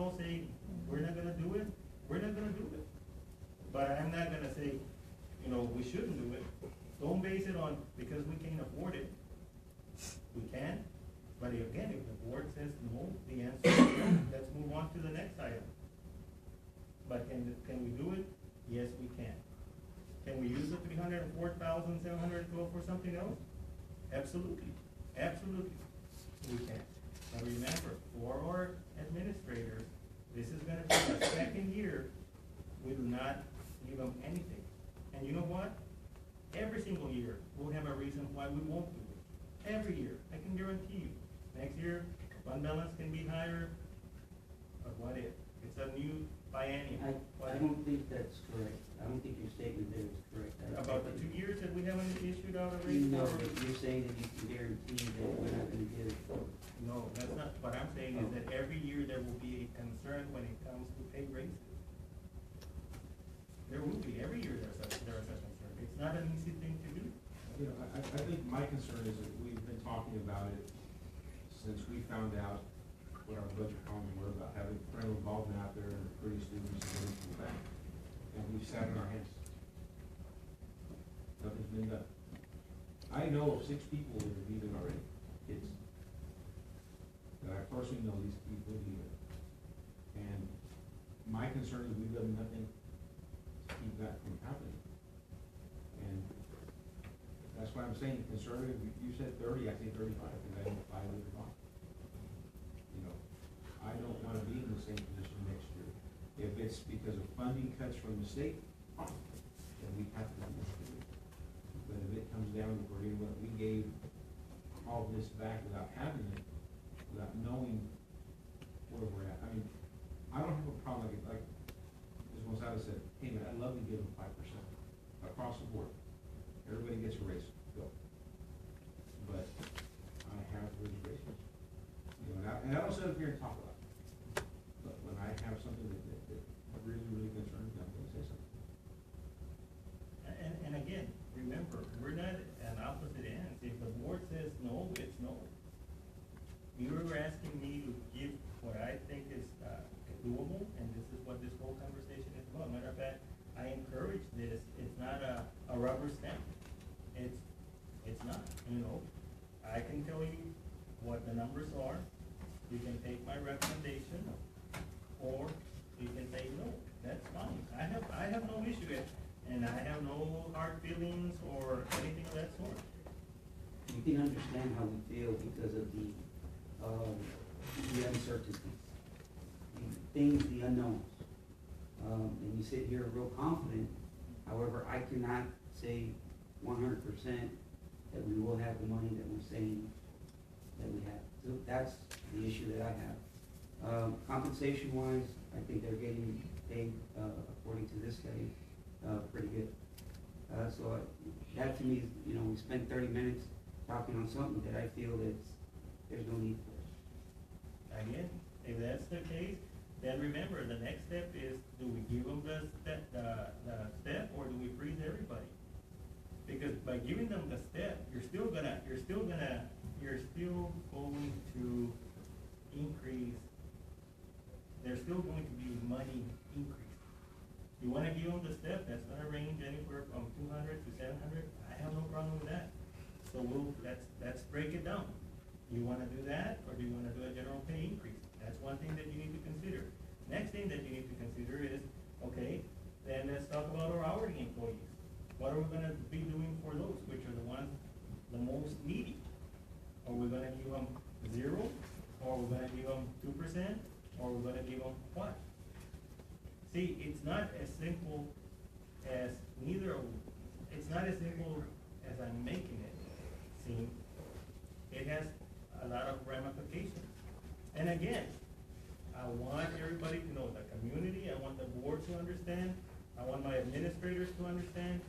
all say, we're not gonna do it, we're not gonna do it. But I'm not gonna say, we shouldn't do it. Don't base it on, because we can't afford it. We can, but again, if the board says no, the answer is no. Let's move on to the next item. But can we do it? Yes, we can. Can we use the $304,712 for something else? Absolutely, absolutely, we can. Now remember, for our administrators, this is gonna be the second year we do not give them anything. And you know what? Every single year, we'll have a reason why we won't do it. Every year, I can guarantee you. Next year, fund balance can be higher, but what if? It's a new biennium. I don't think that's correct. I don't think your statement there is correct. About the 2 years that we haven't issued out a rate No, for? but you're saying that you can guarantee that we're not gonna get it. No, that's not, what I'm saying is that every year there will be a concern when it comes to pay raises. There will be, every year there is a concern. It's not an easy thing to do. I think my concern is that we've been talking about it since we found out what our budget problems were about having parental involvement out there and recruiting students and everything like that. And we've sat on our hands. Nothing's been done. I know of 6 people that are leaving already, kids. That I personally know these people leaving. And my concern is we've done nothing to keep that from happening. And that's why I'm saying conservative, you said 30, I say 35, because I don't 5 years on. I don't wanna be in the same position next year. If it's because of funding cuts from the state, fine, then we have to do it. But if it comes down to where, we gave all this back without having it, without knowing where we're at, I mean, I don't have a problem, like Ms. Gonzalez said, hey man, I'd love to give them 5% across the board. Everybody gets a raise, go. But I have those raises. And I don't sit up here and talk about it. But when I have something that really concerns me, I'm gonna say something. And again, remember, we're not at opposite ends. If the board says no, it's no. You were asking me to give what I think is doable, and this is what this whole conversation is about. Matter of fact, I encourage this. It's not a rubber stamp. It's not, I can tell you what the numbers are. You can take my recommendation, or you can say no. That's fine. I have no issue with it, and I have no hard feelings or anything of that sort. You can understand how we feel because of the uncertainties, the things, the unknowns. And you sit here real confident. However, I cannot say 100% that we will have the money that we're saying that we have. So that's the issue that I have. Compensation wise, I think they're getting paid, according to this study, pretty good. So that to me, we spent 30 minutes talking on something that I feel there's no need for. Again, if that's the case, then remember, the next step is, do we give them the step, or do we freeze everybody? Because by giving them the step, you're still going to increase, there's still going to be money increase. You wanna give them the step, that's gonna range anywhere from 200 to 700, I have no problem with that. So let's break it down. You wanna do that, or do you wanna do a general pay increase? That's one thing that you need to consider. Next thing that you need to consider is, okay, then let's talk about our hourly employees. What are we gonna be doing for those, which are the ones the most needy? Are we gonna give them 0, or are we gonna give them 2%, or are we gonna give them what? See, it's not as simple as it's not as simple as I'm making it seem. It has a lot of ramifications. And again, I want everybody to know, the community, I want the board to understand, I want my administrators to understand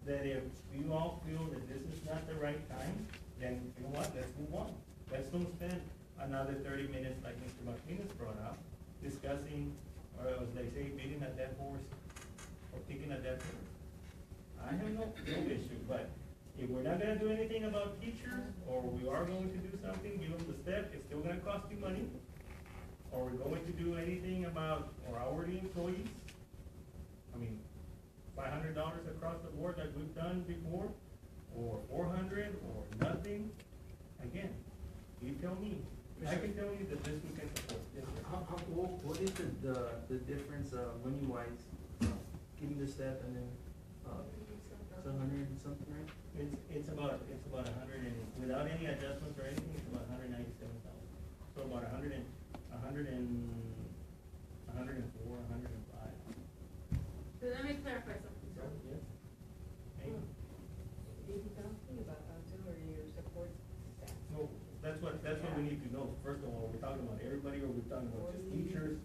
that if you all feel that this is not the right time, then you know what, let's move on. Let's don't spend another 30 minutes like Mr. Martinez brought up, discussing, or as they say, beating a dead horse or kicking a dead horse. I have no issue, but if we're not gonna do anything about teachers, or we are going to do something, give them the step, it's still gonna cost you money. are we going to do anything about our hourly employees? I mean, $500 across the board like we've done before, or 400, or nothing? Again, you tell me. I can tell you that this we can support. Yes, sir. What is the difference, money-wise, giving the staff and then, it's 100 and something, right? It's about 100 and, without any adjustments or anything, it's about 197,000. So about 104, 105. So let me clarify something, sir. Yes. Hey. About auxiliary or support staff. So that's what we need to know. First of all, we're talking about everybody, or we're talking about just teachers?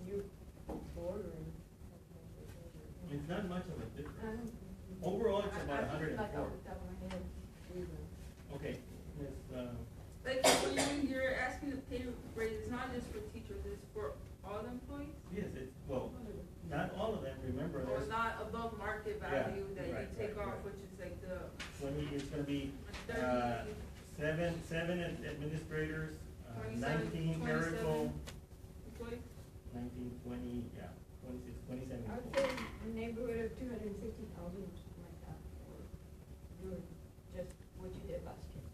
You're bordering. It's not much of a difference. Overall, it's about 104. Okay, Ms. Like, when you're asking the pay raise, it's not just for teachers, it's for all employees? Yes, it's, well, not all of them, remember, Or there's, not above market value that you right, take right, off, right. which is like the it's gonna be, 30, seven administrators, 27, 19 clerical, 27 employees? 19, 20, yeah, 26, 27. I would say in the neighborhood of 250,000, something like that, or doing just what you did last year.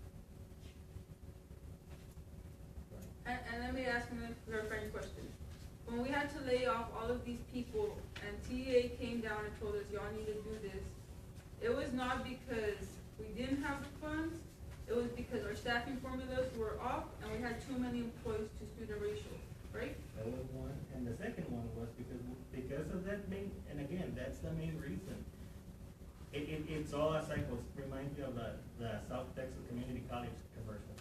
And let me ask another clarifying question. When we had to lay off all of these people and TEA came down and told us, y'all need to do this, it was not because we didn't have the funds, it was because our staffing formulas were off and we had too many employees to student ratio, right? That was one, and the second one was because of that main, and again, that's the main reason. It's all, as I was, reminds me of the South Texas Community College commercial.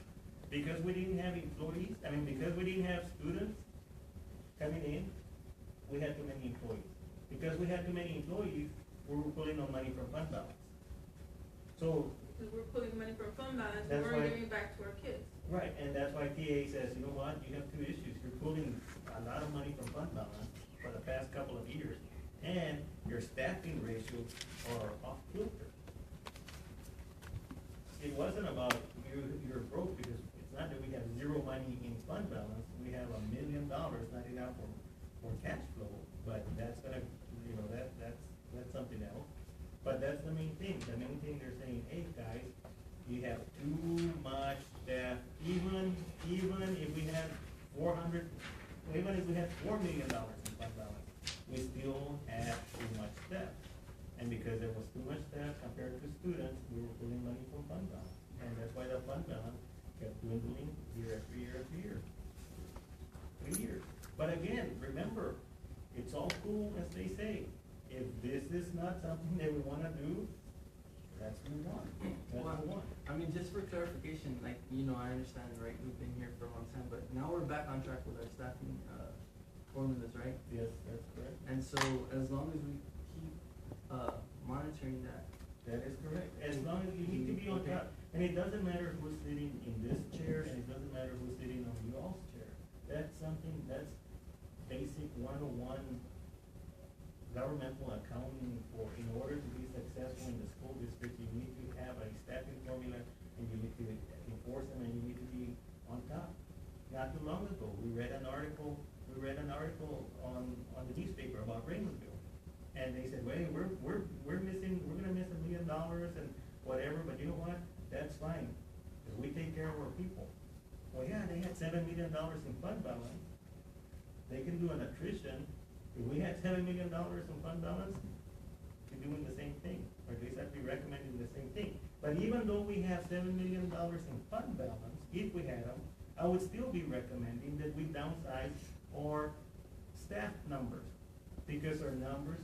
Because we didn't have employees, because we didn't have students coming in, we had too many employees. Because we had too many employees, we were pulling no money from fund balance. So, Because we're pulling money from fund balance and That's we're why- giving back to our kids. right, and that's why TA says, you know what, you have two issues. You're pulling a lot of money from fund balance for the past couple of years, and your staffing ratios are off kilter. It wasn't about you're broke, because it's not that we have zero money in fund balance, we have $1 million not enough for cash flow, but that's gonna, that's something else. But that's the main thing they're saying, hey, guys, you have too much staff, even if we had $4 million in fund balance, we still have too much staff. And because there was too much staff compared to students, we were pulling money from fund balance. And that's why the fund balance kept dwindling year after year after year. 3 years. But again, remember, it's all cool as they say. If this is not something that we wanna do, let's move on. Let's move on. I mean, just for clarification, like, I understand, right, we've been here for a long time, but now we're back on track with our staffing, formulas, right? Yes, that's correct. And so, as long as we keep, monitoring that. That is correct. As long as you need to be on top. And it doesn't matter who's sitting in this chair, and it doesn't matter who's sitting on y'all's chair. That's basic 101 governmental accounting for, in order to be successful in the school district, you need to have a staffing formula, and you need to enforce them, and you need to be on top. Not too long ago, we read an article on the newspaper about Raymondville. And they said, wait, we're gonna miss $1 million and whatever, but you know what? That's fine, because we take care of our people. Well, yeah, they had $7 million in fund balance. They can do an attrition. If we had $7 million in fund balance, we're doing the same thing, or at least I'd be recommending the same thing. But even though we have $7 million in fund balance, if we had them, I would still be recommending that we downsize our staff numbers, because our numbers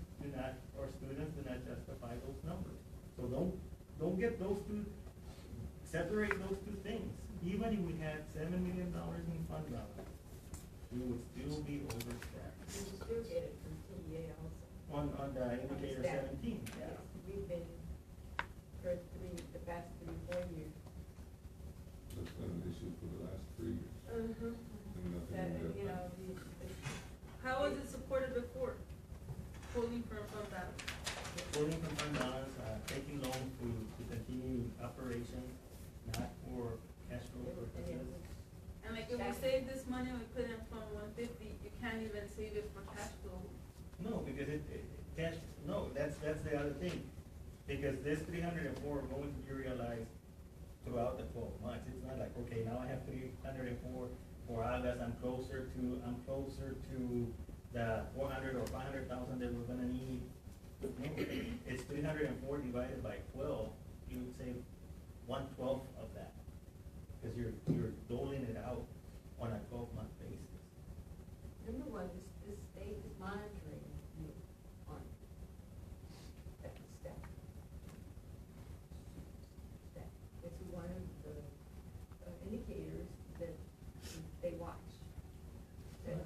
our students do not justify those numbers. So don't get those two, separate those two things. Even if we had $7 million in fund balance, we would still be overstaffed. You still get it from TEA also. On the indicator staff. 17, yeah. Yes, we've been, for the past 3-4 years. That's been an issue for the last 3 years. And nothing That, in there. How was it supported before? Pulling from fund balance? Pulling from fund balance, taking because this 304 are going to be realized throughout the 12 months. It's not like, okay, now I have 304 for August, I'm closer to the 400 or 500,000 that we're gonna need. No, it's 304 divided by 12, you would say 1/12 of that. Because you're doling it out on a 12-month basis. Number one, this state is monitoring you on that step. It's one of the indicators that they watch. That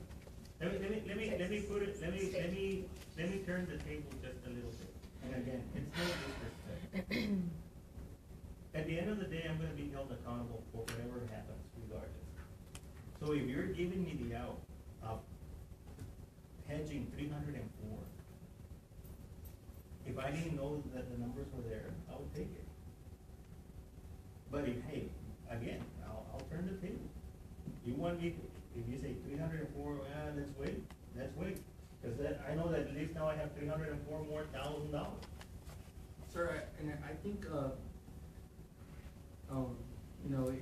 Let me turn the table just a little bit. And again, it's no disrespect. At the end of the day, I'm gonna be held accountable for whatever happens regardless. So if you're giving me the out of hedging 304, if I didn't know that the numbers were there, I would take it. But if, hey, again, I'll turn the table. You want me, if you say 304, let's wait. Because I know that at least now I have $304 more thousand dollars. Sir, and I think, you know,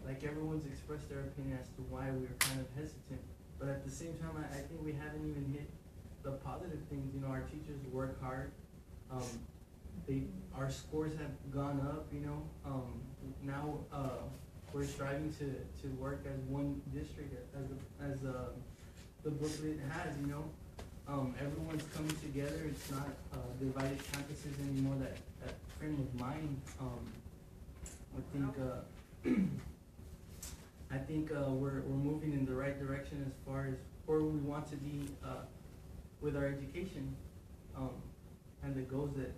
like everyone's expressed their opinion as to why we are kind of hesitant, but at the same time, I think we haven't even hit the positive things. You know, our teachers work hard. Our scores have gone up. You know, now we're striving to work as one district as the booklet has. You know, everyone's coming together. It's not divided campuses anymore. That frame of mind. I think we're moving in the right direction as far as where we want to be with our education and the goals that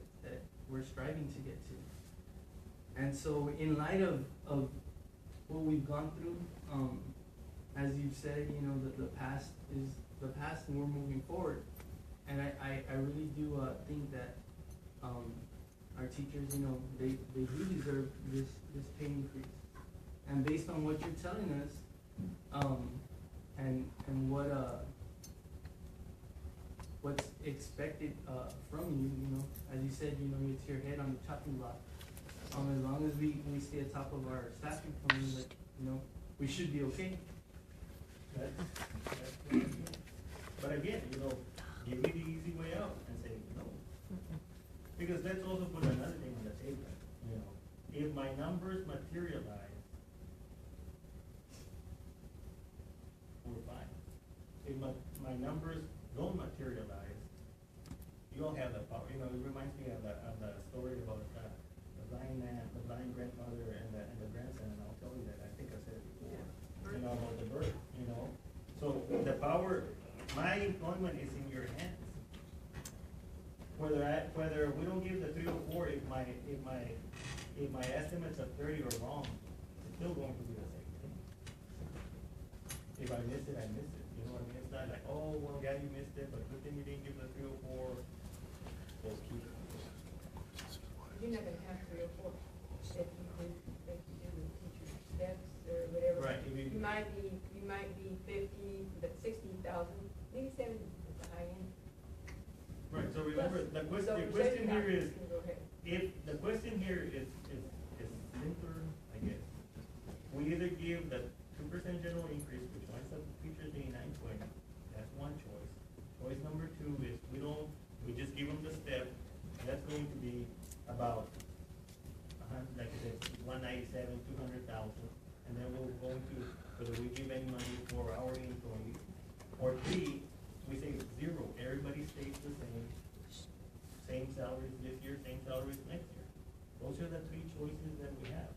we're striving to get to. And so, in light of what we've gone through, as you've said, you know, the past is the past, and we're moving forward. And I really do think that our teachers, you know, they do deserve this pay increase. And based on what you're telling us, and what's expected from you, you know, as you said, you know, it's your head on the chopping block. As long as we stay atop of our staffing plan, that, you know, we should be okay. But again, you know, give me the easy way out and say no. Because let's also put another thing on the table. You know, if my numbers materialize, we're fine. If my numbers don't materialize, you all have the power. You know, it reminds me of the story about the blind man, the blind grandmother, and the grandson. And I'll tell you that. I think I said it before. You know, about the bird. You know, so the power. My employment is in your hands. Whether we don't give the 304, if my estimates of 30 are wrong, it's still going to be the same thing. If I miss it, I miss it. You know what I mean? It's not like, oh, well, yeah, you missed it, but good thing you didn't give the 304. We'll keep it. You're not gonna have 304 if you do teacher steps or whatever. Right. You might be 50, but 60,000, maybe 70 at the high end. Right, so remember, the question here is, if the question here is simpler, I guess. We either give the 2% general increase, which winds up teachers being 920, that's one choice. Choice number two is we just give them the step, that's going to be about, like I said, 197, 200,000, and then we'll go into whether we give any money for our employees. Or three, we say zero, everybody stays the same salaries this year, same salaries next year. Those are the three choices that we have.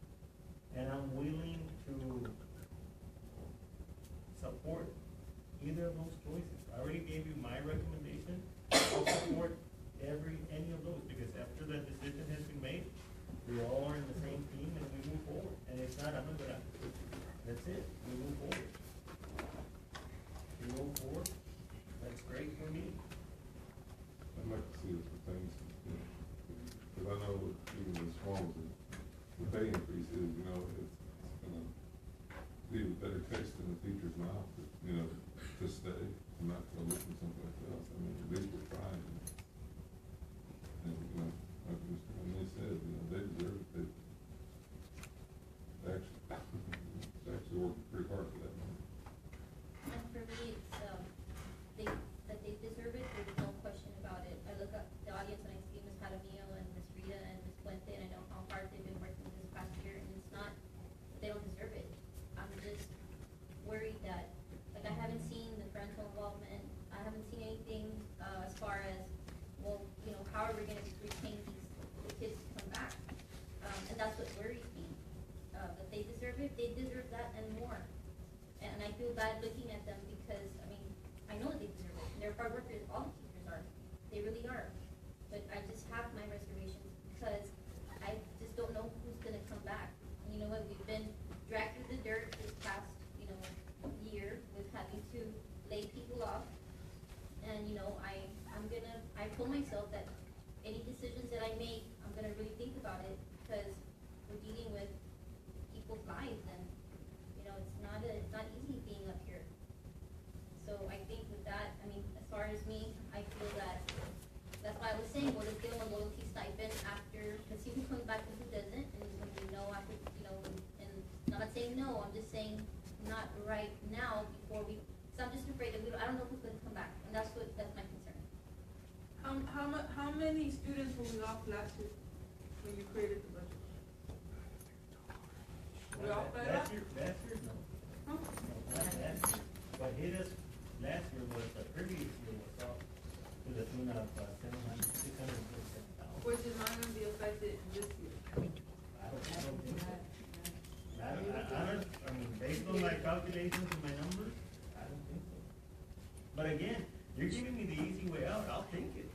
And I'm willing to support either of those choices. I already gave you my recommendation. I'll support any of those, because after that decision has been made, we all are in the same team and we move forward. And it's not, that's it, we move forward. We move forward, that's great for me. I'd like to see it for things, you know, because I know even as small as the pay increase is, you know, it's gonna leave a better taste in the teacher's mouth, you know, to stay, and not to look for something else. I mean, at least we're trying. And, you know, like Mr. Ramirez bad looking at them because, I mean, I know they deserve it. They're hard workers, all the teachers are. They really are. But I just have my reservations because I just don't know who's gonna come back. And you know what, we've been dragged through the dirt this past, year with having to lay people off. And, I told myself that any decisions that I make, I'm gonna really think about it because we're dealing with people's lives and, it's not easy being up here. So I think with that, I mean, as far as me, I feel that, that's why I was saying, well, let's give them a loyalty stipend after, let's see who comes back and who doesn't, and when we know after, and I'm not saying no, I'm just saying not right now before we, so I'm just afraid that I don't know who's gonna come back, and that's my concern. How many students were we off last year when you created the budget? We off by that? Last year, no. Huh? No, not last year. What hit us last year was, the previous year was off to the tune of $647,000. Which is not gonna be affected this year. I don't think so. I mean, based on my calculations and my numbers, I don't think so. But again, you're giving me the easy way out, I'll take it.